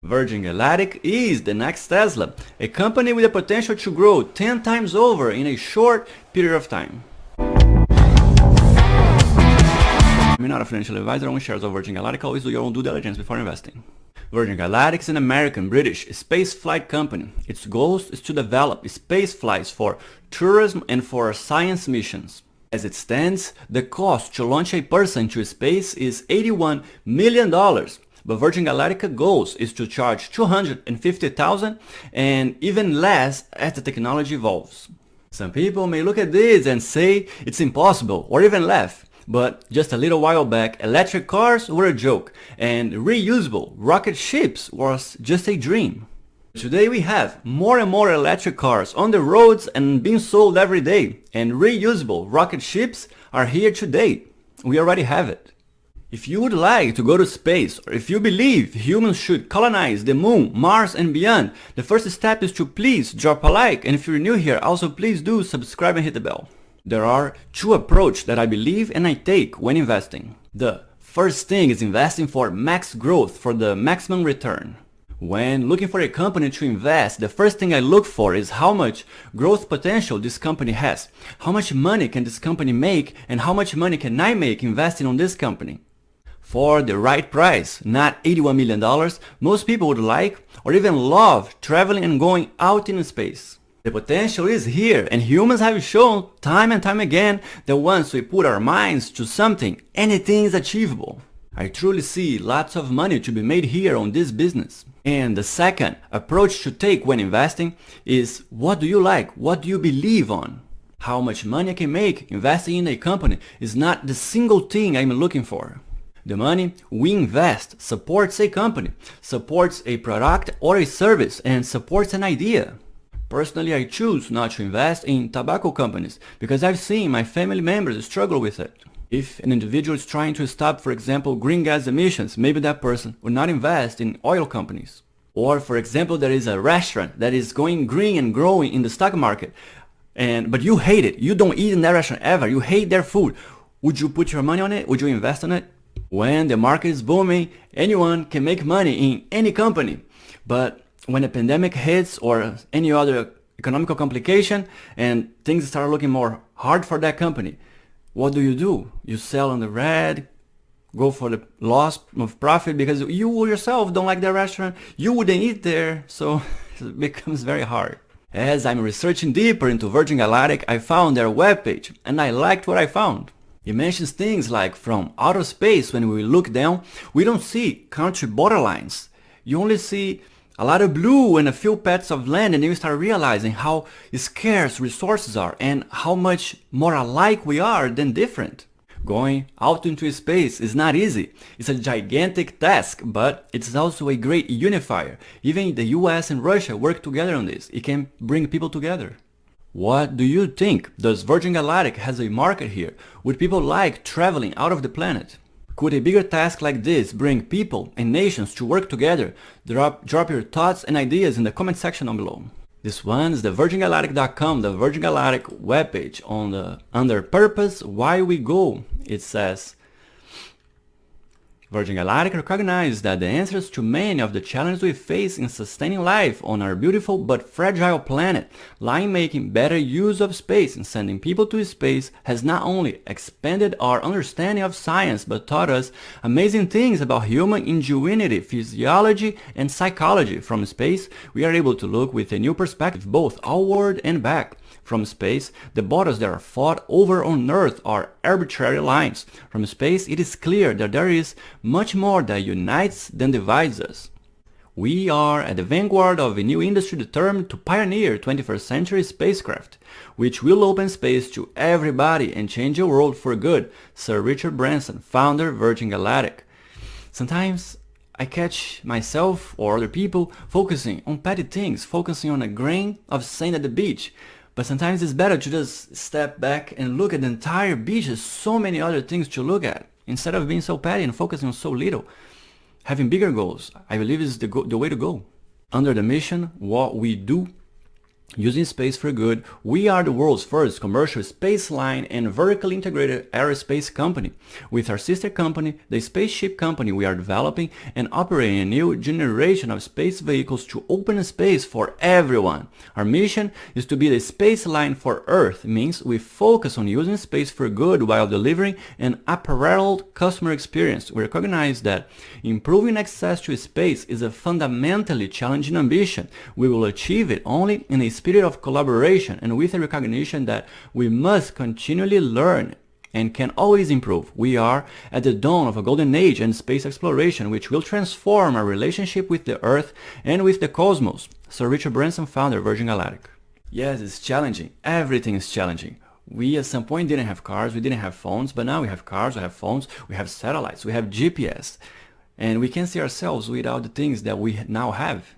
Virgin Galactic is the next Tesla, a company with the potential to grow 10 times over in a short period of time. I'm not a financial advisor on shares of Virgin Galactic. Always do your own due diligence before investing. Virgin Galactic is an American-British space flight company. Its goal is to develop space flights for tourism and for science missions. As it stands, the cost to launch a person to space is $81 million, but Virgin Galactic goals is to charge $250,000 and even less as the technology evolves. Some people may look at this and say it's impossible or even laugh, but just a little while back, electric cars were a joke and reusable rocket ships was just a dream. Today we have more and more electric cars on the roads and being sold every day, and reusable rocket ships are here today. We already have it. If you would like to go to space, or if you believe humans should colonize the moon, Mars and beyond, the first step is to please drop a like, and if you're new here, also please do subscribe and hit the bell. There are two approaches that I believe and I take when investing. The first thing is investing for max growth, for the maximum return. When looking for a company to invest, the first thing I look for is how much growth potential this company has. How much money can this company make and how much money can I make investing on this company? For the right price, not $81 million, most people would like or even love traveling and going out in space. The potential is here, and humans have shown time and time again that once we put our minds to something, anything is achievable. I truly see lots of money to be made here on this business. And the second approach to take when investing is, what do you like? What do you believe on? How much money I can make investing in a company is not the single thing I'm looking for. The money we invest supports a company, supports a product or a service, and supports an idea. Personally, I choose not to invest in tobacco companies because I've seen my family members struggle with it. If an individual is trying to stop, for example, green gas emissions, maybe that person would not invest in oil companies. Or, for example, there is a restaurant that is going green and growing in the stock market, but you hate it. You don't eat in that restaurant ever. You hate their food. Would you put your money on it? Would you invest on it? When the market is booming, anyone can make money in any company. But when a pandemic hits or any other economical complication and things start looking more hard for that company, what do? You sell on the red, go for the loss of profit because you yourself don't like the restaurant, you wouldn't eat there, so it becomes very hard. As I'm researching deeper into Virgin Galactic, I found their webpage and I liked what I found. It mentions things like from outer space, when we look down, we don't see country borderlines. You only see a lot of blue and a few patches of land, and then you start realizing how scarce resources are and how much more alike we are than different. Going out into space is not easy. It's a gigantic task, but it's also a great unifier. Even the US and Russia work together on this. It can bring people together. What do you think? Does Virgin Galactic has a market here? Would people like traveling out of the planet? Could a bigger task like this bring people and nations to work together? Drop your thoughts and ideas in the comment section down below. This one is the virgingalactic.com, the Virgin Galactic webpage. Under purpose, why we go, it says, Virgin Galactic recognizes that the answers to many of the challenges we face in sustaining life on our beautiful but fragile planet lie in making better use of space, and sending people to space has not only expanded our understanding of science but taught us amazing things about human ingenuity, physiology, and psychology. From space, we are able to look with a new perspective both outward and back. From space, the battles that are fought over on Earth are arbitrary lines. From space, it is clear that there is much more that unites than divides us. We are at the vanguard of a new industry determined to pioneer 21st century spacecraft, which will open space to everybody and change the world for good. Sir Richard Branson, founder Virgin Galactic. Sometimes I catch myself or other people focusing on petty things, focusing on a grain of sand at the beach. But sometimes it's better to just step back and look at the entire beach. There's so many other things to look at. Instead of being so petty and focusing on so little, having bigger goals, I believe is the way to go. Under the mission, what we do Using space for good, we are the world's first commercial space line and vertically integrated aerospace company. With our sister company, the Spaceship Company, we are developing and operating a new generation of space vehicles to open space for everyone. Our mission is to be the space line for Earth. It means we focus on using space for good while delivering an unparalleled customer experience. We recognize that improving access to space is a fundamentally challenging ambition. We will achieve it only in a spirit of collaboration and with a recognition that we must continually learn and can always improve. We are at the dawn of a golden age in space exploration, which will transform our relationship with the Earth and with the cosmos. Sir Richard Branson, founder, Virgin Galactic. Yes, it's challenging. Everything is challenging. We at some point didn't have cars, we didn't have phones, but now we have cars, we have phones, we have satellites, we have GPS, and we can see ourselves without the things that we now have.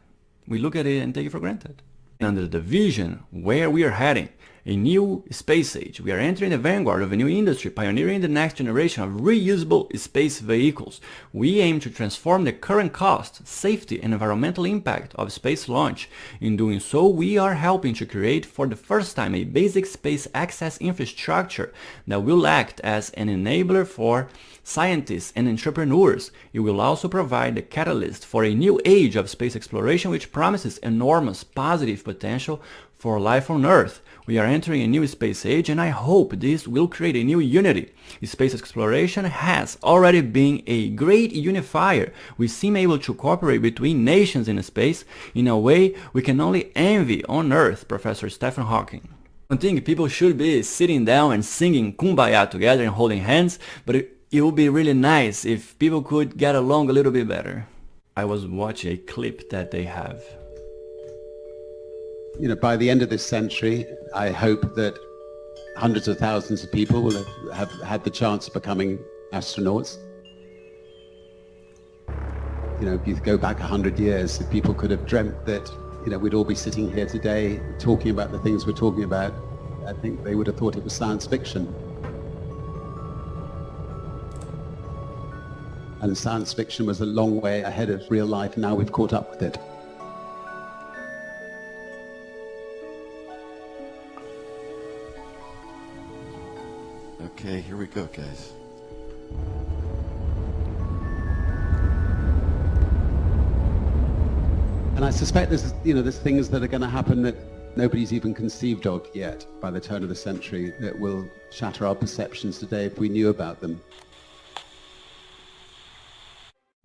We look at it and take it for granted. Under the vision where we are heading, a new space age, we are entering the vanguard of a new industry, pioneering the next generation of reusable space vehicles. We aim to transform the current cost, safety, and environmental impact of space launch. In doing so, we are helping to create for the first time a basic space access infrastructure that will act as an enabler for scientists and entrepreneurs. It will also provide the catalyst for a new age of space exploration which promises enormous positive potential for life on Earth. We are entering a new space age and I hope this will create a new unity. Space exploration has already been a great unifier. We seem able to cooperate between nations in space in a way we can only envy on Earth, Professor Stephen Hawking. I think people should be sitting down and singing Kumbaya together and holding hands, but it would be really nice if people could get along a little bit better. I was watching a clip that they have. You know, by the end of this century, I hope that hundreds of thousands of people will have had the chance of becoming astronauts. You know, if you go back 100 years, if people could have dreamt that, you know, we'd all be sitting here today talking about the things we're talking about, I think they would have thought it was science fiction. And science fiction was a long way ahead of real life. Now we've caught up with it. Okay, here we go, guys. And I suspect there's things that are going to happen that nobody's even conceived of yet by the turn of the century that will shatter our perceptions today if we knew about them.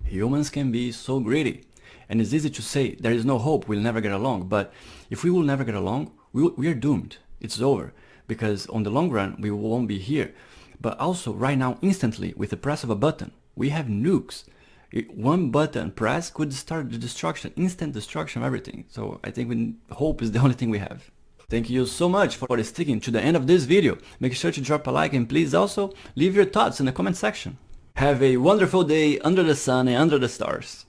Humans can be so greedy, and it's easy to say there is no hope, we'll never get along, but if we will never get along, we are doomed. It's over, because on the long run we won't be here. But also right now, instantly, with the press of a button, we have nukes. One button press could start the destruction, instant destruction of everything. So I think hope is the only thing we have. Thank you so much for sticking to the end of this video. Make sure to drop a like and please also leave your thoughts in the comment section. Have a wonderful day under the sun and under the stars.